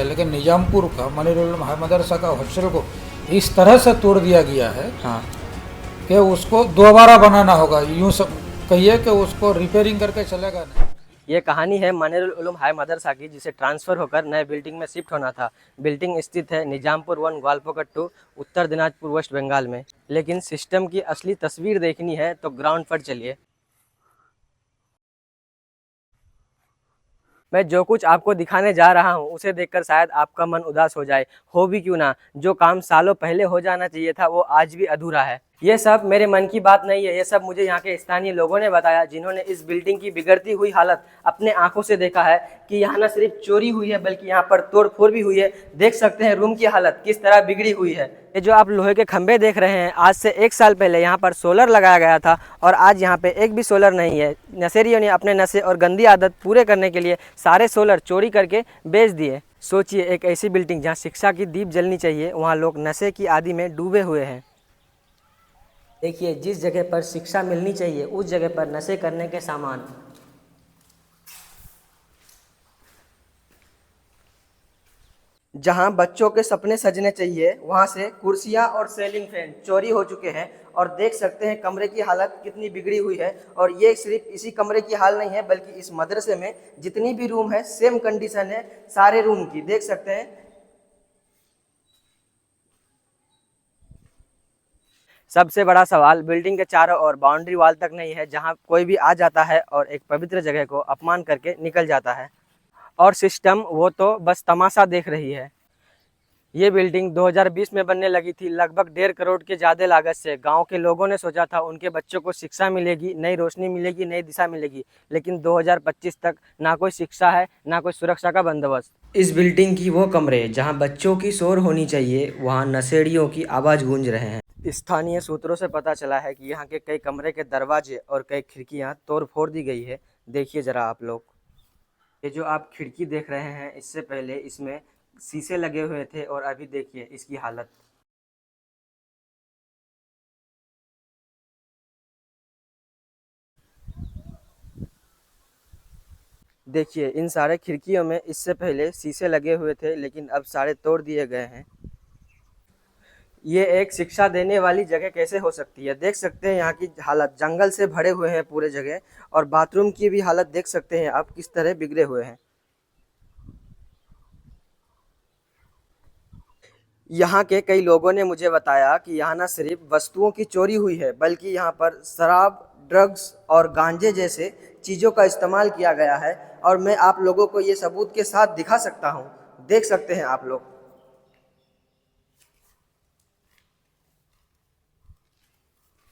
लेकिन निजामपुर का मनिरुल मदरसा का हॉस्टल को इस तरह से तोड़ दिया गया है हाँ। कि उसको दोबारा बनाना होगा। यूँ सब कहिए कि उसको रिपेयरिंग करके चलेगा नहीं। ये कहानी है मनिरुल उलूम हाई मदरसा की, जिसे ट्रांसफ़र होकर नए बिल्डिंग में शिफ्ट होना था। बिल्डिंग स्थित है निजामपुर 1 ग्वालपकट 2 उत्तर दिनाजपुर वेस्ट बंगाल में। लेकिन सिस्टम की असली तस्वीर देखनी है तो ग्राउंड पर चलिए। मैं जो कुछ आपको दिखाने जा रहा हूँ उसे देखकर शायद आपका मन उदास हो जाए, हो भी क्यों ना। जो काम सालों पहले हो जाना चाहिए था वो आज भी अधूरा है। ये सब मेरे मन की बात नहीं है, ये सब मुझे यहाँ के स्थानीय लोगों ने बताया, जिन्होंने इस बिल्डिंग की बिगड़ती हुई हालत अपने आंखों से देखा है कि यहाँ न सिर्फ चोरी हुई है बल्कि यहाँ पर तोड़ फोड़ भी हुई है। देख सकते हैं रूम की हालत किस तरह बिगड़ी हुई है। ये जो आप लोहे के खंभे देख रहे हैं, आज से 1 साल पहले यहाँ पर सोलर लगाया गया था और आज यहाँ पे एक भी सोलर नहीं है। नशेरियों ने अपने नशे और गंदी आदत पूरे करने के लिए सारे सोलर चोरी करके बेच दिए। सोचिए, एक ऐसी बिल्डिंग जहाँ शिक्षा की दीप जलनी चाहिए, वहाँ लोग नशे की आदि में डूबे हुए हैं। देखिए, जिस जगह पर शिक्षा मिलनी चाहिए उस जगह पर नशे करने के सामान। जहां बच्चों के सपने सजने चाहिए वहां से कुर्सियां और सेलिंग फैन चोरी हो चुके हैं। और देख सकते हैं कमरे की हालत कितनी बिगड़ी हुई है। और ये सिर्फ इसी कमरे की हाल नहीं है बल्कि इस मदरसे में जितनी भी रूम है सेम कंडीशन है सारे रूम की। देख सकते हैं। सबसे बड़ा सवाल बिल्डिंग के चारों ओर बाउंड्री वाल तक नहीं है, जहां कोई भी आ जाता है और एक पवित्र जगह को अपमान करके निकल जाता है। और सिस्टम वो तो बस तमाशा देख रही है। ये बिल्डिंग 2020 में बनने लगी थी, लगभग 1.5 करोड़ के ज़्यादा लागत से। गांव के लोगों ने सोचा था उनके बच्चों को शिक्षा मिलेगी, नई रोशनी मिलेगी, नई दिशा मिलेगी। लेकिन 2025 तक ना कोई शिक्षा है, ना कोई सुरक्षा का बंदोबस्त। इस बिल्डिंग की वो कमरे जहां बच्चों की शोर होनी चाहिए, वहां नशेड़ियों की आवाज़ गूंज रहे हैं। स्थानीय सूत्रों से पता चला है कि यहाँ के कई कमरे के दरवाजे और कई खिड़कियाँ तोड़ फोड़ दी गई है। देखिए ज़रा आप लोग, ये जो आप खिड़की देख रहे हैं, इससे पहले इसमें शीशे लगे हुए थे और अभी देखिए इसकी हालत। देखिए इन सारे खिड़कियों में इससे पहले शीशे लगे हुए थे, लेकिन अब सारे तोड़ दिए गए हैं। ये एक शिक्षा देने वाली जगह कैसे हो सकती है। देख सकते हैं यहाँ की हालत, जंगल से भरे हुए हैं पूरे जगह। और बाथरूम की भी हालत देख सकते हैं आप किस तरह बिगड़े हुए हैं। यहाँ के कई लोगों ने मुझे बताया कि यहाँ न सिर्फ वस्तुओं की चोरी हुई है बल्कि यहाँ पर शराब, ड्रग्स और गांजे जैसे चीज़ों का इस्तेमाल किया गया है। और मैं आप लोगों को ये सबूत के साथ दिखा सकता हूँ। देख सकते हैं आप लोग।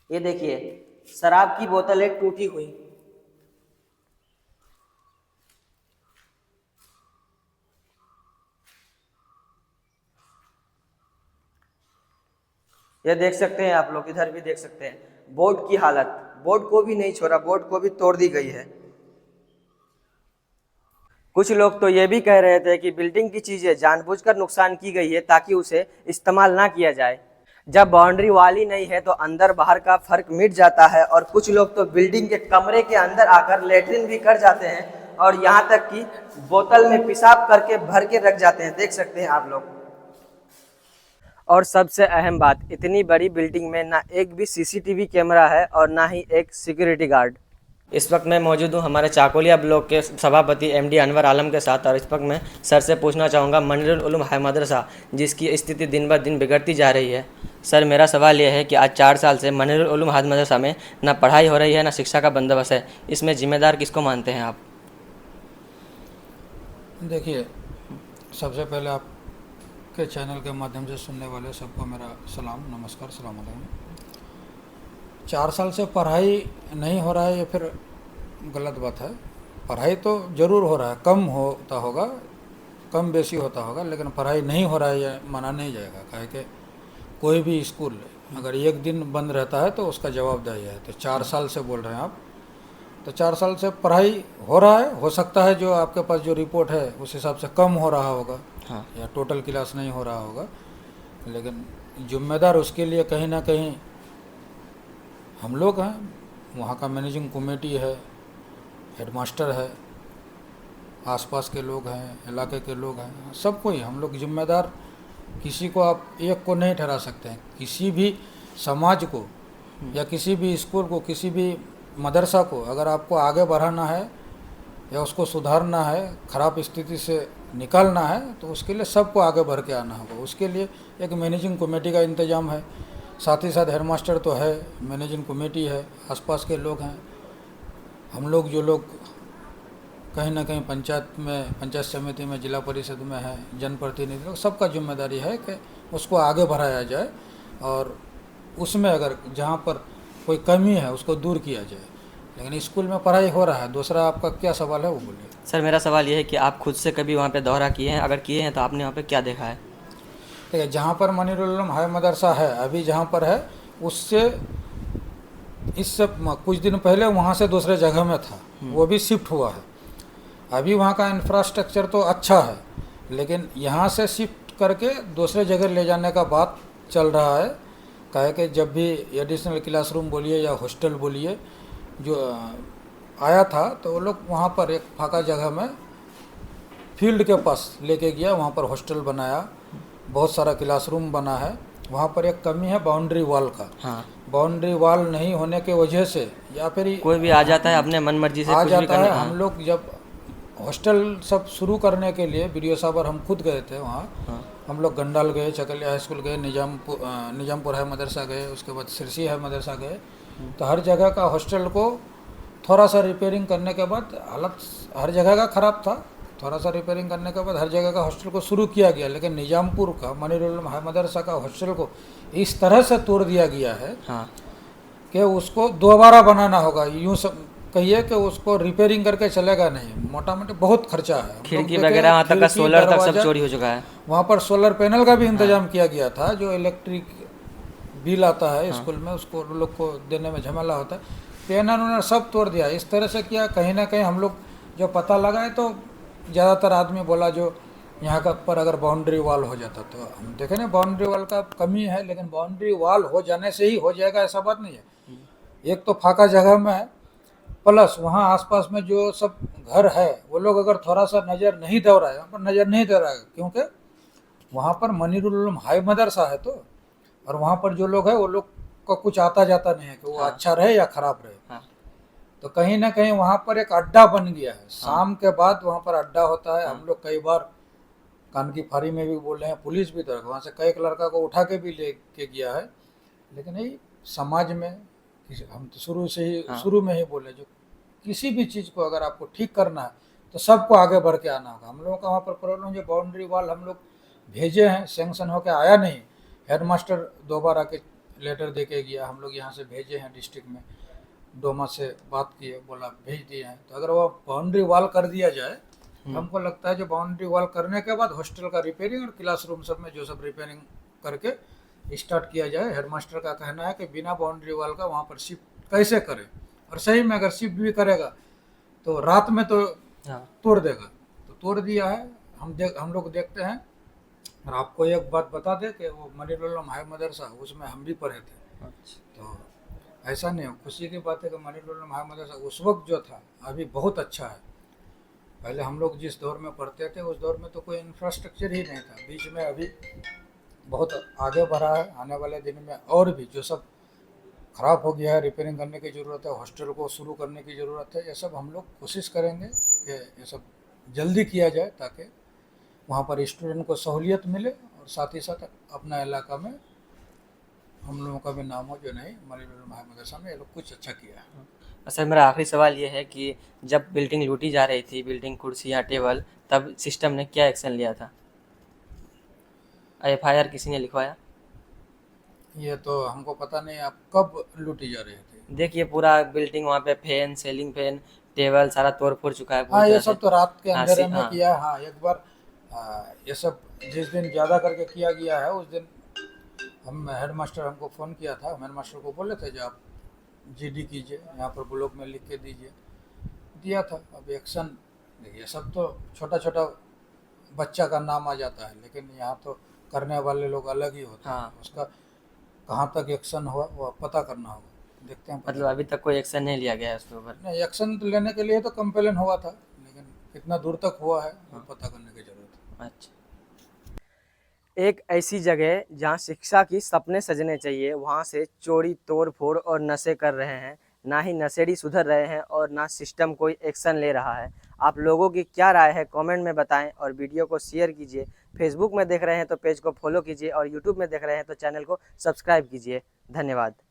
ये देखिए, शराब की बोतल है टूटी हुई। ये देख सकते हैं आप लोग, इधर भी देख सकते हैं बोर्ड की हालत। बोर्ड को भी नहीं छोड़ा, बोर्ड को भी तोड़ दी गई है। कुछ लोग तो ये भी कह रहे थे कि बिल्डिंग की चीज़ें जानबूझकर नुकसान की गई है ताकि उसे इस्तेमाल ना किया जाए। जब बाउंड्री वाल ही नहीं है तो अंदर बाहर का फर्क मिट जाता है। और कुछ लोग तो बिल्डिंग के कमरे के अंदर आकर लेटरिन भी कर जाते हैं और यहाँ तक कि बोतल में पेशाब करके भर के रख जाते हैं। देख सकते हैं आप लोग। और सबसे अहम बात, इतनी बड़ी बिल्डिंग में ना एक भी सीसीटीवी कैमरा है और ना ही एक सिक्योरिटी गार्ड। इस वक्त मैं मौजूद हूँ हमारे चाकोलिया ब्लॉक के सभापति एमडी अनवर आलम के साथ। और इस वक्त मैं सर से पूछना चाहूँगा, मनिरुल उलूम हाई मदरसा जिसकी स्थिति दिन ब दिन बिगड़ती जा रही है। सर, मेरा सवाल यह है कि आज 4 साल से मनिरुल उलूम हाई मदरसा में ना पढ़ाई हो रही है, ना शिक्षा का बंदोबस्त है। इसमें जिम्मेदार किसको मानते हैं आप? देखिए, सबसे पहले आपके चैनल के माध्यम से सुनने वाले सबको मेरा सलाम, नमस्कार, सलाम अलैकुम। 4 साल से पढ़ाई नहीं हो रहा है ये फिर गलत बात है। पढ़ाई तो ज़रूर हो रहा है, कम होता होगा, कम बेसी होता होगा, लेकिन पढ़ाई नहीं हो रहा है ये माना नहीं जाएगा। काहे कि कोई भी स्कूल अगर एक दिन बंद रहता है तो उसका जवाबदेही है। तो 4 साल से बोल रहे हैं आप, तो 4 साल से पढ़ाई हो रहा है। हो सकता है जो आपके पास जो रिपोर्ट है उस हिसाब से कम हो रहा होगा, हाँ। या टोटल क्लास नहीं हो रहा होगा, लेकिन जिम्मेदार उसके लिए कहीं ना कहीं हम लोग हैं। वहाँ का मैनेजिंग कमेटी है, हेडमास्टर है, आसपास के लोग हैं, इलाके के लोग हैं, सबको ही हम लोग जिम्मेदार। किसी को आप एक को नहीं ठहरा सकते हैं। किसी भी समाज को या किसी भी स्कूल को, किसी भी मदरसा को अगर आपको आगे बढ़ाना है या उसको सुधारना है, ख़राब स्थिति से निकालना है, तो उसके लिए सबको आगे बढ़ के आना होगा। उसके लिए एक मैनेजिंग कमेटी का इंतज़ाम है, साथ ही साथ हेडमास्टर तो है, मैनेजिंग कमेटी है, आसपास के लोग हैं, हम लोग जो लोग कहीं ना कहीं पंचायत में, पंचायत समिति में, जिला परिषद में है, जनप्रतिनिधि लोग, सबका जिम्मेदारी है कि उसको आगे बढ़ाया जाए और उसमें अगर जहाँ पर कोई कमी है उसको दूर किया जाए। लेकिन स्कूल में पढ़ाई हो रहा है। दूसरा आपका क्या सवाल है वो बोलिए। सर मेरा सवाल ये है कि आप खुद से कभी वहाँ पे दौरा किए हैं? अगर किए हैं तो आपने वहाँ पे क्या देखा है? देखिए, जहाँ पर मनीरुल उलूम हाई मदरसा है अभी जहाँ पर है, उससे इससे कुछ दिन पहले वहाँ से दूसरे जगह में था, वो भी शिफ्ट हुआ है। अभी वहाँ का इंफ्रास्ट्रक्चर तो अच्छा है, लेकिन यहाँ से शिफ्ट करके दूसरे जगह ले जाने का बात चल रहा है। कहे कि जब भी एडिशनल क्लासरूम बोलिए या हॉस्टल बोलिए जो आया था, तो वो लोग वहाँ पर एक फाका जगह में फील्ड के पास लेके गया, वहाँ पर हॉस्टल बनाया, बहुत सारा क्लासरूम बना है। वहाँ पर एक कमी है बाउंड्री वॉल का। हाँ, बाउंड्री वॉल नहीं होने के वजह से या फिर कोई भी आ जाता है अपने मन मर्जी से आ कुछ भी जाता करने। है। हाँ, हम लोग जब हॉस्टल सब शुरू करने के लिए बीडीओ साहब और हम खुद गए थे वहाँ। हाँ, हम लोग गंडाल गए, चकलिया हाई स्कूल गए, निजामपुर है मदरसा गए, उसके बाद सिरसी है मदरसा गए। तो हर जगह का हॉस्टल को थोड़ा सा रिपेयरिंग करने के बाद, हालत हर जगह का ख़राब था, थोड़ा सा रिपेयरिंग करने के बाद हर जगह का हॉस्टल को शुरू किया गया। लेकिन निजामपुर का मनीरुल उलूम हाई मदरसा का हॉस्टल को इस तरह से तोड़ दिया गया है हाँ, कि उसको दोबारा बनाना होगा। यूँ सब कहिए कि उसको रिपेयरिंग करके चलेगा नहीं, मोटा मोटी बहुत खर्चा है। हम लोग खिड़की देखे, वगैरह वहाँ तक का खिड़की, सोलर तक सब दरवाजा, चोरी हो चुका है। वहाँ पर सोलर पैनल का भी इंतजाम किया गया था। जो इलेक्ट्रिक बिल आता है स्कूल में, उसको लोग को देने में झमेला होता है। पैनल उन्होंने सब तोड़ दिया। इस तरह से किया, कहीं ना कहीं हम लोग जो पता लगाए तो ज़्यादातर आदमी बोला जो यहाँ का पर अगर बाउंड्री वॉल हो जाता, तो हम देखें ना बाउंड्री वॉल का कमी है, लेकिन बाउंड्री वॉल हो जाने से ही हो जाएगा ऐसा बात नहीं है। एक तो फाका जगह में है, प्लस वहाँ आसपास में जो सब घर है वो लोग अगर थोड़ा सा नज़र नहीं दे रहा है, वहाँ पर नज़र नहीं दे रहा है, क्योंकि वहाँ पर मनीरुल उलूम हाई मदरसा है। तो और वहाँ पर जो लोग है वो लोग का कुछ आता जाता नहीं है कि वो अच्छा रहे या खराब रहे। हाँ, तो कहीं ना कहीं वहाँ पर एक अड्डा बन गया है। शाम के बाद वहाँ पर अड्डा होता है। हम लोग कई बार कान की फारी में भी बोले हैं, पुलिस भी तो वहाँ से कई एक लड़का को उठा के भी ले के गया है। लेकिन यही समाज में हम तो शुरू में ही बोले, जो किसी भी चीज़ को अगर आपको ठीक करना है तो सबको आगे बढ़ के आना होगा। हम लोगों का वहाँ पर प्रॉब्लम, जो बाउंड्री वॉल हम लोग भेजे हैं, सैंक्शन होकर आया नहीं। हेडमास्टर 2 बार आके लेटर दे के गया, हम लोग यहाँ से भेजे हैं डिस्ट्रिक्ट में, डोमा से बात किए, बोला भेज दिए हैं। तो अगर वो बाउंड्री वॉल कर दिया जाए, हमको लगता है जो बाउंड्री वॉल करने के बाद हॉस्टल का रिपेयरिंग और क्लासरूम सब में जो सब रिपेयरिंग करके स्टार्ट किया जाए। हेडमास्टर का कहना है कि बिना बाउंड्री वॉल का वहाँ पर शिफ्ट कैसे करें, और सही में अगर शिफ्ट भी करेगा तो रात में तो तोड़ देगा। तो तोड़ दिया है। हम लोग देखते हैं। और आपको एक बात बता दें कि वो मनीरुल उलूम हाई मदरसा, उसमें हम भी पढ़े थे। तो ऐसा नहीं हो, खुशी की बात है कि मनीरुल उलूम हाई मदरसा उस वक्त जो था अभी बहुत अच्छा है। पहले हम लोग जिस दौर में पढ़ते थे उस दौर में तो कोई इंफ्रास्ट्रक्चर ही नहीं था। बीच में अभी बहुत आगे बढ़ा है। आने वाले दिन में और भी जो सब ख़राब हो गया है, रिपेयरिंग करने की ज़रूरत है, हॉस्टल को शुरू करने की ज़रूरत है। ये सब हम लोग कोशिश करेंगे कि ये सब जल्दी किया जाए, ताकि वहाँ पर स्टूडेंट को सहूलियत मिले और साथ ही साथ अपना इलाका में हम लोगों का भी नाम हो, जो नहीं मनीरुल उलूम हाई मदरसा में ये लोग कुछ अच्छा किया है। सर मेरा आखिरी सवाल ये है कि जब बिल्डिंग लूटी जा रही थी, बिल्डिंग, कुर्सियाँ, टेबल, तब सिस्टम ने क्या एक्शन लिया था? एफआईआर किसी ने लिखवाया? ये तो हमको पता नहीं। आप कब लूटी जा रही थी? देखिए पूरा बिल्डिंग, वहाँ पे फैन, सीलिंग फैन, टेबल सारा तोड़ फोड़ चुका है पूरी हाँ, ये तरह से। सब तो रात के हाँ, अंधेरे में हाँ, किया है। हाँ, एक बार ये सब जिस दिन ज़्यादा करके किया गया है, उस दिन हम हेडमास्टर हमको फ़ोन किया था। हम हेडमास्टर को बोले थे जो आप जीडी कीजिए, यहाँ पर ब्लॉक में लिख के दीजिए, दिया था। अब एक्शन देखिए, सब तो छोटा छोटा बच्चा का नाम आ जाता है, लेकिन यहाँ तो करने वाले लोग अलग ही होते हैं। हाँ। उसका कहाँ तक एक्शन हुआ वो पता करना होगा, देखते हैं। मतलब अभी तक कोई एक्शन नहीं लिया गया है उसके ऊपर? नहीं, एक्शन लेने के लिए तो कंप्लेन हुआ था, लेकिन कितना दूर तक हुआ है वो पता करने की जरूरत है। अच्छा, एक ऐसी जगह जहां शिक्षा की सपने सजने चाहिए, वहां से चोरी, तोड़ फोड़ और नशे कर रहे हैं। ना ही नशेड़ी सुधर रहे हैं और ना सिस्टम कोई एक्शन ले रहा है। आप लोगों की क्या राय है कमेंट में बताएं और वीडियो को शेयर कीजिए। फेसबुक में देख रहे हैं तो पेज को फॉलो कीजिए और यूट्यूब में देख रहे हैं तो चैनल को सब्सक्राइब कीजिए। धन्यवाद।